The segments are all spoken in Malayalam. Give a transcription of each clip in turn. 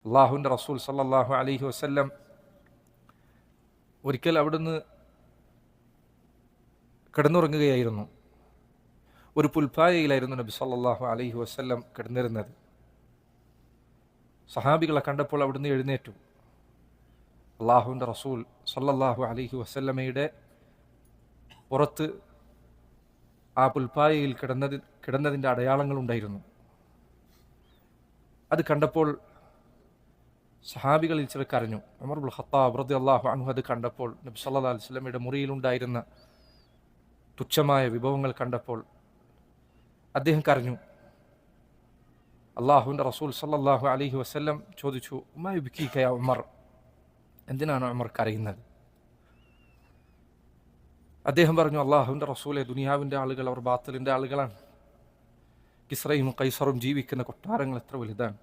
അള്ളാഹുവിൻ്റെ റസൂൽ സല്ലല്ലാഹു അലൈഹി വസല്ലം ഒരിക്കൽ അവിടുന്ന് കിടന്നുറങ്ങുകയായിരുന്നു. ഒരു പുൽപ്പായയിലായിരുന്നു നബി സല്ലല്ലാഹു അലൈഹി വസല്ലം കിടന്നിരുന്നത്. സഹാബികളെ കണ്ടപ്പോൾ അവിടുന്ന് എഴുന്നേറ്റു. അള്ളാഹുവിൻ്റെ റസൂൽ സല്ലല്ലാഹു അലൈഹി വസല്ലമയുടെ പുറത്ത് ആ പുൽപ്പായയിൽ കിടന്നതിൻ്റെ അടയാളങ്ങളുണ്ടായിരുന്നു. അത് കണ്ടപ്പോൾ സഹാബികളിൽ ചിലർ കരഞ്ഞു. ഉമർ ഇബ്നുൽ ഖത്താബ് റളിയല്ലാഹു അൻഹു അത് കണ്ടപ്പോൾ, നബി സല്ലല്ലാഹു അലൈഹി വസല്ലമയുടെ മുറിയിലുണ്ടായിരുന്ന തുച്ഛമായ വിഭവങ്ങൾ കണ്ടപ്പോൾ അദ്ദേഹം കരഞ്ഞു. അള്ളാഹുവിൻ്റെ റസൂൽ സല്ലല്ലാഹു അലൈഹി വസല്ലം ചോദിച്ചു, മാ യുബ്കീക യാ ഉമർ, എന്തിനാണ് ഉമർ കരയുന്നത്? അദ്ദേഹം പറഞ്ഞു, അള്ളാഹുവിൻ്റെ റസൂലെ, ദുനിയാവിൻ്റെ ആളുകൾ അവർ ബാത്തിലിൻ്റെ ആളുകളാണ്. കിസ്റയും കൈസറും ജീവിക്കുന്ന കൊട്ടാരങ്ങൾ എത്ര വലുതാണ്.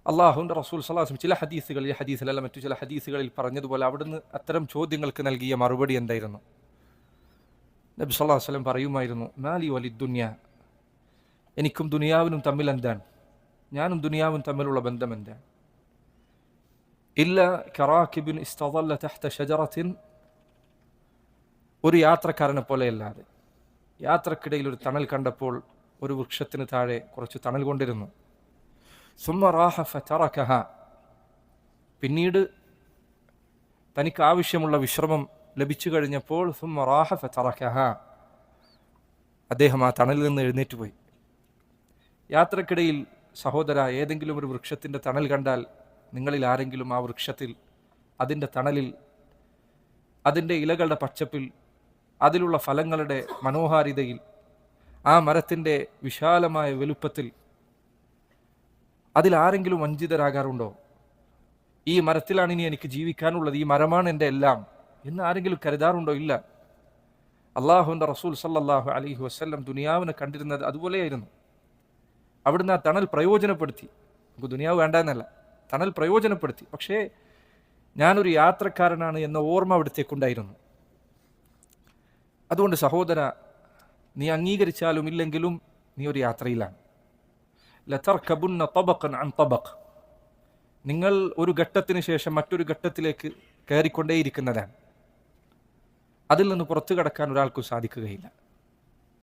അള്ളാഹുവിൻ്റെ റസൂൽ സല്ലല്ലാഹു അലൈഹി വസല്ലം ചില ഹദീസുകൾ, ഈ ഹദീസിലല്ല മറ്റു ചില ഹദീസുകളിൽ പറഞ്ഞതുപോലെ അവിടുന്ന് അത്തരം ചോദ്യങ്ങൾക്ക് നൽകിയ മറുപടി എന്തായിരുന്നു? നബി സല്ലല്ലാഹു അലൈഹി വസല്ലം പറയുമായിരുന്നു, മാലി വലിദ് ദുനിയ, എനിക്കും ദുനിയാവിനും തമ്മിൽ എന്താണ്, ഞാനും ദുനിയാവും തമ്മിലുള്ള ബന്ധം എന്താണ്? ഇല്ല കറാകിബിൻ ഇസ്തദല്ല തഹ്ത ഷജറത്തിൻ, ഒരു യാത്രക്കാരനെ പോലെയല്ലാതെ. യാത്രക്കിടയിൽ ഒരു തണൽ കണ്ടപ്പോൾ ഒരു വൃക്ഷത്തിന് താഴെ കുറച്ച് തണൽ കൊണ്ടിരുന്നു. സുമ്മ റാഹ ഫതറകഹ, പിന്നീട് തനിക്ക് ആവശ്യമുള്ള വിശ്രമം ലഭിച്ചു കഴിഞ്ഞപ്പോൾ സുമ്മ റാഹ ഫതറകഹ, അദ്ദേഹം ആ തണലിൽ നിന്ന് എഴുന്നേറ്റ് പോയി. യാത്രക്കിടയിൽ സഹോദര, ഏതെങ്കിലും ഒരു വൃക്ഷത്തിൻ്റെ തണൽ കണ്ടാൽ നിങ്ങളിൽ ആരെങ്കിലും ആ വൃക്ഷത്തിൽ, അതിൻ്റെ തണലിൽ, അതിൻ്റെ ഇലകളുടെ പച്ചപ്പിൽ, അതിലുള്ള ഫലങ്ങളുടെ മനോഹാരിതയിൽ, ആ മരത്തിൻ്റെ വിശാലമായ വലുപ്പത്തിൽ അതിലാരെങ്കിലും വഞ്ചിതരാകാറുണ്ടോ? ഈ മരത്തിലാണ് ഇനി എനിക്ക് ജീവിക്കാനുള്ളത്, ഈ മരമാണ് എൻ്റെ എല്ലാം എന്ന് ആരെങ്കിലും കരുതാറുണ്ടോ? ഇല്ല. അള്ളാഹുവിൻ്റെ റസൂൽ സല്ലല്ലാഹു അലൈഹി വസല്ലം ദുനിയാവിനെ കണ്ടിരുന്നത് അതുപോലെയായിരുന്നു. അവിടുന്ന് ആ തണൽ പ്രയോജനപ്പെടുത്തി. നമുക്ക് ദുനിയാവ് വേണ്ട എന്നല്ല, തണൽ പ്രയോജനപ്പെടുത്തി. പക്ഷേ ഞാനൊരു യാത്രക്കാരനാണ് എന്ന ഓർമ്മ അവിടത്തേക്കുണ്ടായിരുന്നു. അതുകൊണ്ട് സഹോദര, നീ അംഗീകരിച്ചാലും ഇല്ലെങ്കിലും നീ ഒരു യാത്രയിലാണ്. ലതർകബുന്ന തബഖൻ അൻ തബഖ്, നിങ്ങൾ ഒരു ഘട്ടത്തിന് ശേഷം മറ്റൊരു ഘട്ടത്തിലേക്ക് കയറിക്കൊണ്ടേയിരിക്കുന്നതാണ്. അതിൽ നിന്ന് പുറത്തു കടക്കാൻ ഒരാൾക്കും സാധിക്കുകയില്ല.